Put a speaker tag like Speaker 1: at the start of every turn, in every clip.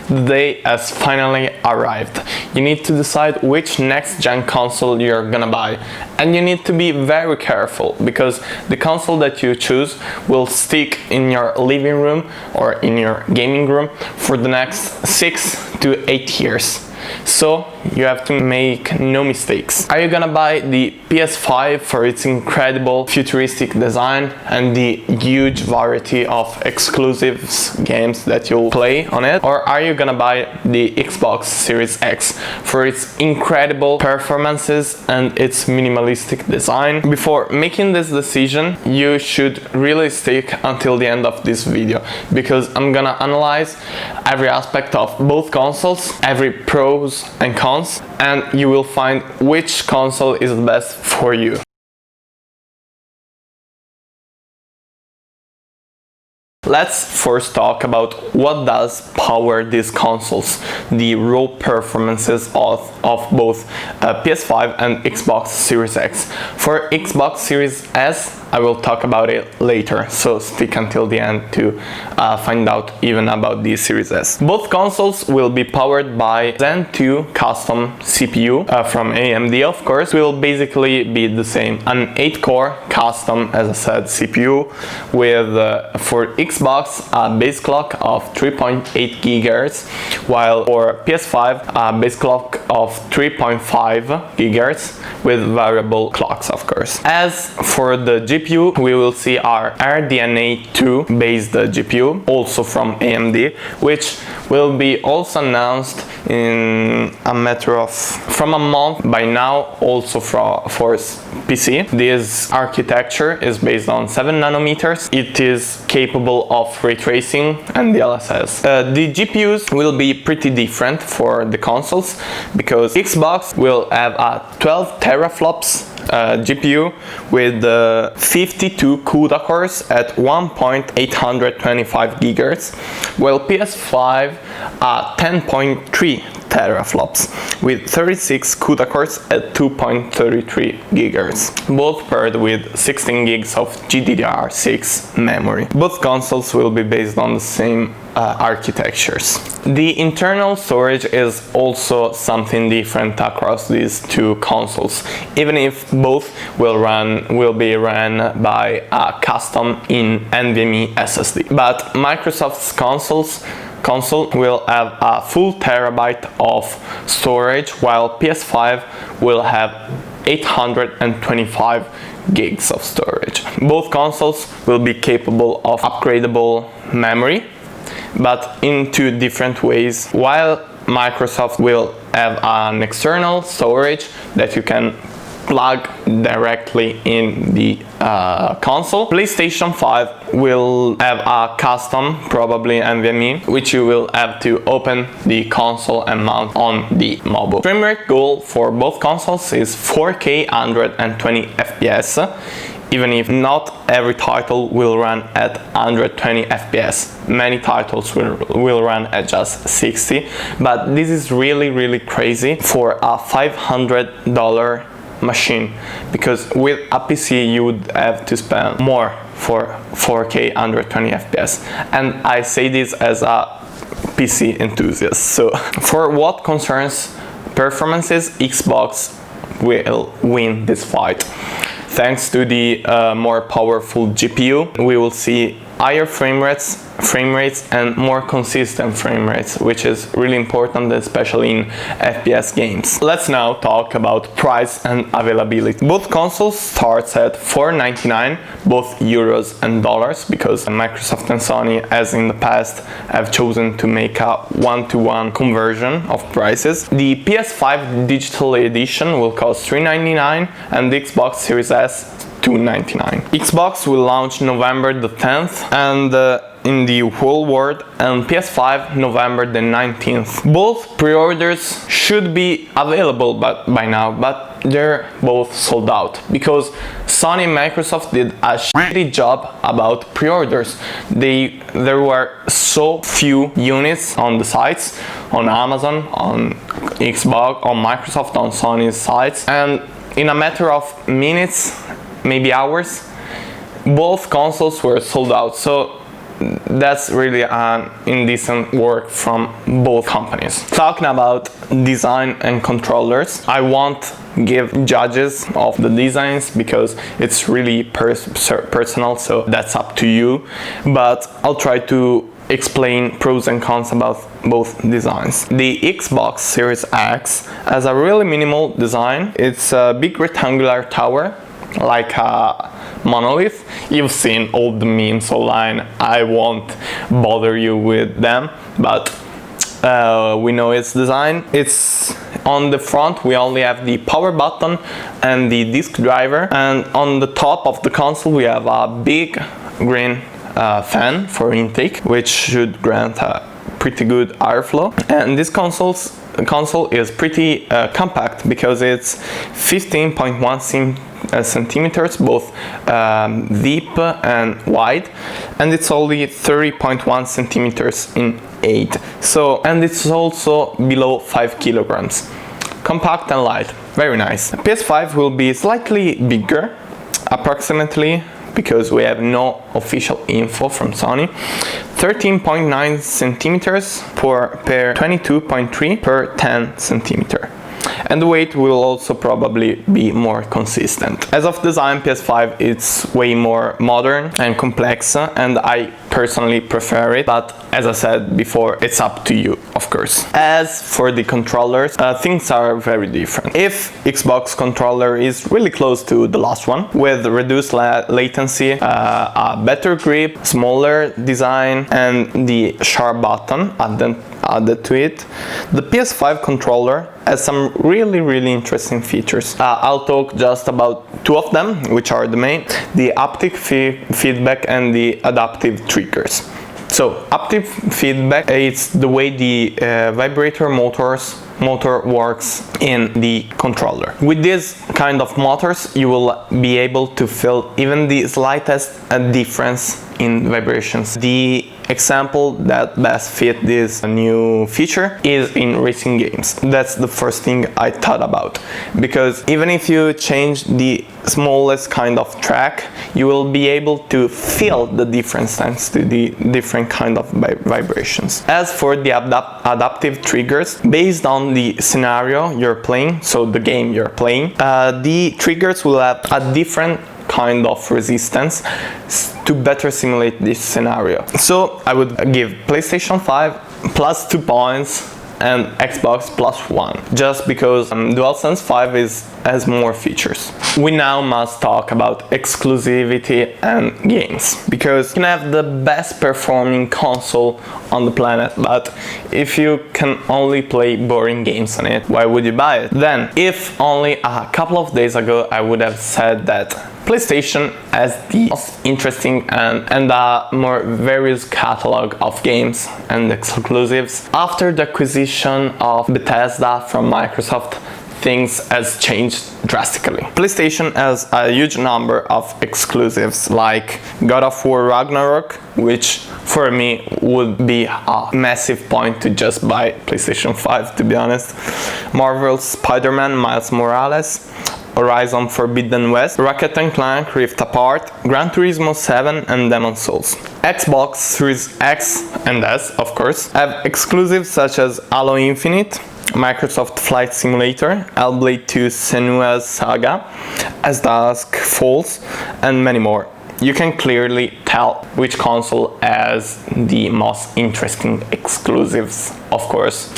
Speaker 1: the day has finally arrived. You need to decide which next-gen console you're gonna buy. And you need to be very careful, because the console that you choose will stick in your living room or in your gaming room for the next 6 to 8 years. So you have to make no mistakes. Are you gonna buy the PS5 for its incredible futuristic design and the huge variety of exclusives games that you'll play on it? Or are you gonna buy the Xbox Series X for its incredible performances and its minimalistic design? Before making this decision, you should really stick until the end of this video, because I'm gonna analyze every aspect of both consoles, every pros and cons, and you will find which console is the best for you. Let's first talk about what does power these consoles, the raw performances of both PS5 and Xbox Series X. For Xbox Series S, I will talk about it later, so stick until the end to find out even about the Series S. Both consoles will be powered by Zen 2 custom CPU from AMD, of course. Will basically be the same, an 8-core custom, as I said, CPU with for Xbox a base clock of 3.8 GHz, while for PS5 a base clock of 3.5 GHz with variable clocks, of course. As for the GPU, we will see our RDNA 2 based GPU, also from AMD, which will be also announced in a matter of from a month by now, also for PC. This architecture is based on 7 nanometers. It is capable of ray tracing and DLSS. The GPUs will be pretty different for the consoles, because Xbox will have a 12 teraflops GPU with 52 CUDA cores at 1.825 GHz, while PS5 10.3 teraflops with 36 CUDA cores at 2.33 GHz, both paired with 16 gigs of GDDR6 memory. Both consoles will be based on the same architectures. The internal storage is also something different across these two consoles, even if both will be ran by a custom in NVMe SSD. But Microsoft's console will have a full terabyte of storage, while PS5 will have 825 gigs of storage. Both consoles will be capable of upgradable memory, but in two different ways. While Microsoft will have an external storage that you can plug directly in the console, PlayStation 5 will have a custom, probably NVMe, which you will have to open the console and mount on the mobile. Frame rate goal for both consoles is 4K 120 FPS, even if not every title will run at 120 FPS. Many titles will run at just 60, but this is really crazy for a $500 machine, because with a PC you would have to spend more for 4K 120 FPS, and I say this as a PC enthusiast. So for what concerns performances, Xbox will win this fight. Thanks to the more powerful GPU, we will see higher frame rates and more consistent frame rates, which is really important, especially in FPS games. Let's now talk about price and availability. Both consoles starts at $499, both euros and dollars, because Microsoft and Sony, as in the past, have chosen to make a one-to-one conversion of prices. The PS5 digital edition will cost $399 and the Xbox Series S $299. Xbox will launch November the 10th and in the whole world, and PS5 November the 19th. Both pre-orders should be available by now, but they're both sold out, because Sony and Microsoft did a shitty job about pre-orders. There were so few units on the sites, on Amazon, on Xbox, on Microsoft, on Sony's sites, and in a matter of minutes, maybe hours, both consoles were sold out. So that's really an indecent work from both companies. Talking about design and controllers, I won't give judges of the designs because it's really personal, so that's up to you, but I'll try to explain pros and cons about both designs. The Xbox Series X has a really minimal design. It's a big rectangular tower, like a monolith. You've seen all the memes online, I won't bother you with them, but we know its design. It's on the front, we only have the power button and the disk driver, and on the top of the console we have a big green fan for intake, which should grant a pretty good airflow. And this console is pretty compact because it's 15.1 centimeters, both deep and wide, and it's only 30.1 centimeters in height. So, and it's also below 5 kilograms. Compact and light, very nice. PS5 will be slightly bigger, approximately, because we have no official info from Sony, 13.9 centimeters per 22.3 per 10 centimeter. And the weight will also probably be more consistent. As of design, PS5 it's way more modern and complex, and I personally prefer it, but as I said before, it's up to you, of course. As for the controllers, things are very different. If Xbox controller is really close to the last one, with reduced latency, a better grip, smaller design, and the sharp button added to it, the PS5 controller has some really interesting features. I'll talk just about two of them, which are the main: the haptic feedback and the adaptive triggers. So, haptic feedback is the way the vibrator motor works in the controller. With this kind of motors, you will be able to feel even the slightest difference in vibrations. The example that best fit this new feature is in racing games. That's the first thing I thought about, because even if you change the smallest kind of track, you will be able to feel the difference thanks to the different kind of vibrations. As for the adaptive triggers, based on the scenario you're playing, so the game you're playing, the triggers will have a different kind of resistance to better simulate this scenario. So I would give PlayStation 5 plus 2 points and Xbox plus 1, just because DualSense 5 has more features. We now must talk about exclusivity and games, because you can have the best performing console on the planet, but if you can only play boring games on it, why would you buy it? Then, if only a couple of days ago I would have said that PlayStation has the most interesting and a more various catalog of games and exclusives. After the acquisition of Bethesda from Microsoft, things has changed drastically. PlayStation has a huge number of exclusives like God of War Ragnarok, which for me would be a massive point to just buy PlayStation 5, to be honest. Marvel's Spider-Man Miles Morales, Horizon Forbidden West, Ratchet & Clank Rift Apart, Gran Turismo 7 and Demon's Souls. Xbox Series X and S, of course, have exclusives such as Halo Infinite, Microsoft Flight Simulator, Hellblade 2 Senua's Saga, As Dusk Falls, and many more. You can clearly tell which console has the most interesting exclusives, of course.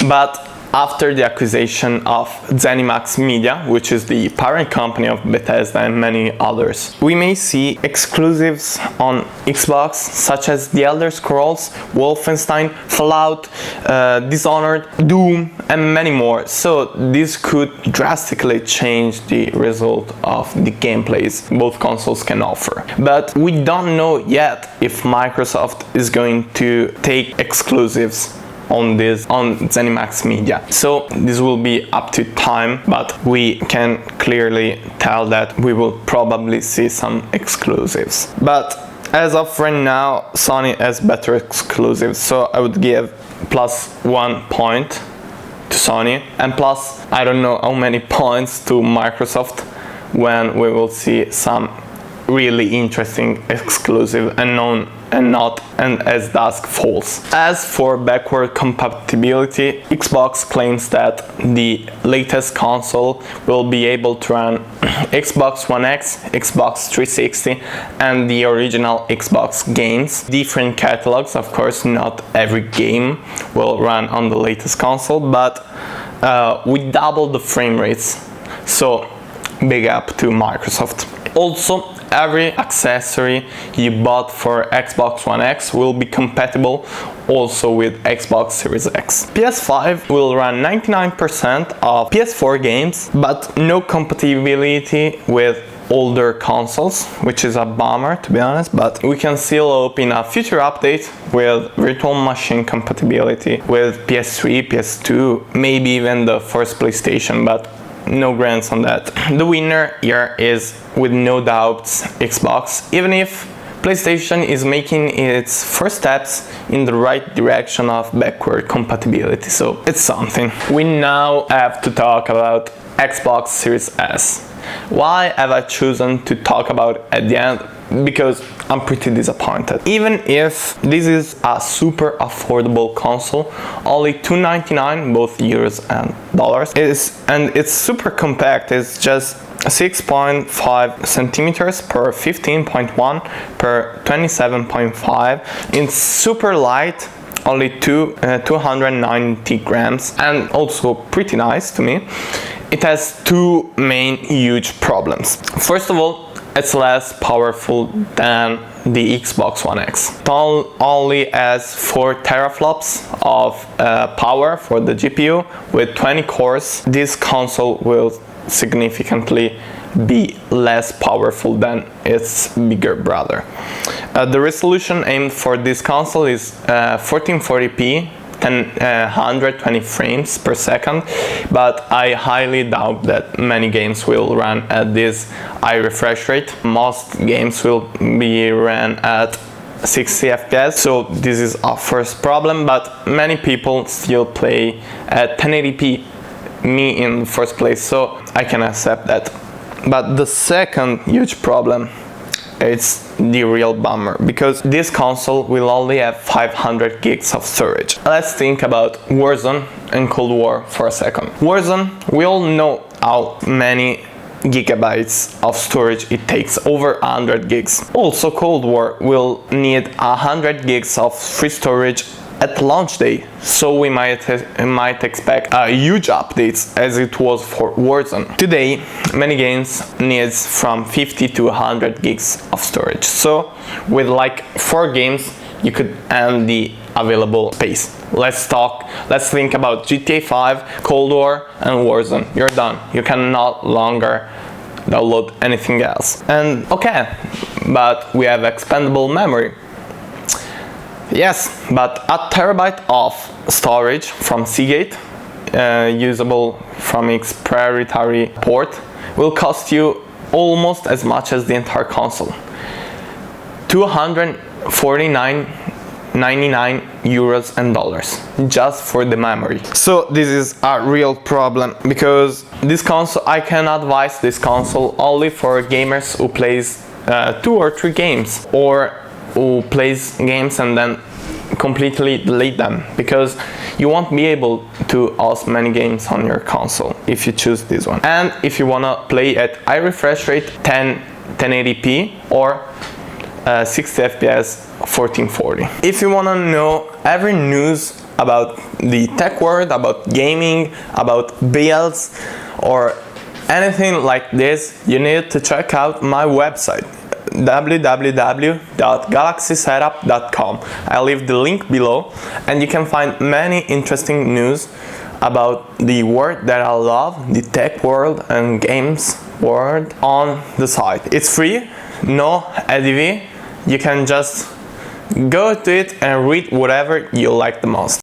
Speaker 1: But after the acquisition of ZeniMax Media, which is the parent company of Bethesda and many others, we may see exclusives on Xbox such as The Elder Scrolls, Wolfenstein, Fallout, Dishonored, Doom, and many more. So this could drastically change the result of the gameplays both consoles can offer. But we don't know yet if Microsoft is going to take exclusives on ZeniMax Media. So this will be up to time, but we can clearly tell that we will probably see some exclusives. But as of right now, Sony has better exclusives, so I would give plus 1 point to Sony, and plus I don't know how many points to Microsoft when we will see some really interesting exclusive and known and as dusk falls. As for backward compatibility, Xbox claims that the latest console will be able to run Xbox One X, Xbox 360 and the original Xbox games. Different catalogs, of course, not every game will run on the latest console, but we double the frame rates, so big up to Microsoft. Also, every accessory you bought for Xbox One X will be compatible also with Xbox Series X. PS5 will run 99% of PS4 games, but no compatibility with older consoles, which is a bummer to be honest, but we can still hope in a future update with virtual machine compatibility with PS3, PS2, maybe even the first PlayStation, but no grants on that. The winner here is with no doubts Xbox, even if PlayStation is making its first steps in the right direction of backward compatibility, so it's something. We now have to talk about Xbox Series S. Why have I chosen to talk about it at the end? Because I'm pretty disappointed. Even if this is a super affordable console, only $299, both euros and dollars, it's super compact. It's just 6.5 centimeters per 15.1 per 27.5. It's super light, only 290 grams, and also pretty nice to me. It has two main huge problems. First of all, it's less powerful than the Xbox One X. It only has 4 teraflops of power for the GPU with 20 cores. This console will significantly be less powerful than its bigger brother. The resolution aimed for this console is 1440p, 120 frames per second, but I highly doubt that many games will run at this high refresh rate. Most games will be ran at 60 FPS, so this is our first problem, but many people still play at 1080p, me in the first place, so I can accept that. But the second huge problem, it's the real bummer, because this console will only have 500 gigs of storage. Let's think about Warzone and Cold War for a second. Warzone, we all know how many gigabytes of storage it takes, over 100 gigs. Also, Cold War will need 100 gigs of free storage at launch day, so we might expect huge updates as it was for Warzone. Today, many games needs from 50 to 100 gigs of storage, so with like 4 games you could end the available space. Let's think about GTA 5, Cold War and Warzone. You're done. You can no longer download anything else. And okay, but we have expandable memory. Yes, but a terabyte of storage from Seagate, usable from its proprietary port, will cost you almost as much as the entire console. €249.99 and dollars just for the memory. So this is a real problem, because this console, I can advise this console only for gamers who plays 2 or 3 games, or who plays games and then completely delete them, because you won't be able to host many games on your console if you choose this one. And if you wanna play at high refresh rate, 1080p or 60 FPS 1440. If you wanna know every news about the tech world, about gaming, about builds or anything like this, you need to check out my website, www.galaxysetup.com. I'll leave the link below, and you can find many interesting news about the world that I love, the tech world and games world, on the site. It's free, no ADV. You can just go to it and read whatever you like the most.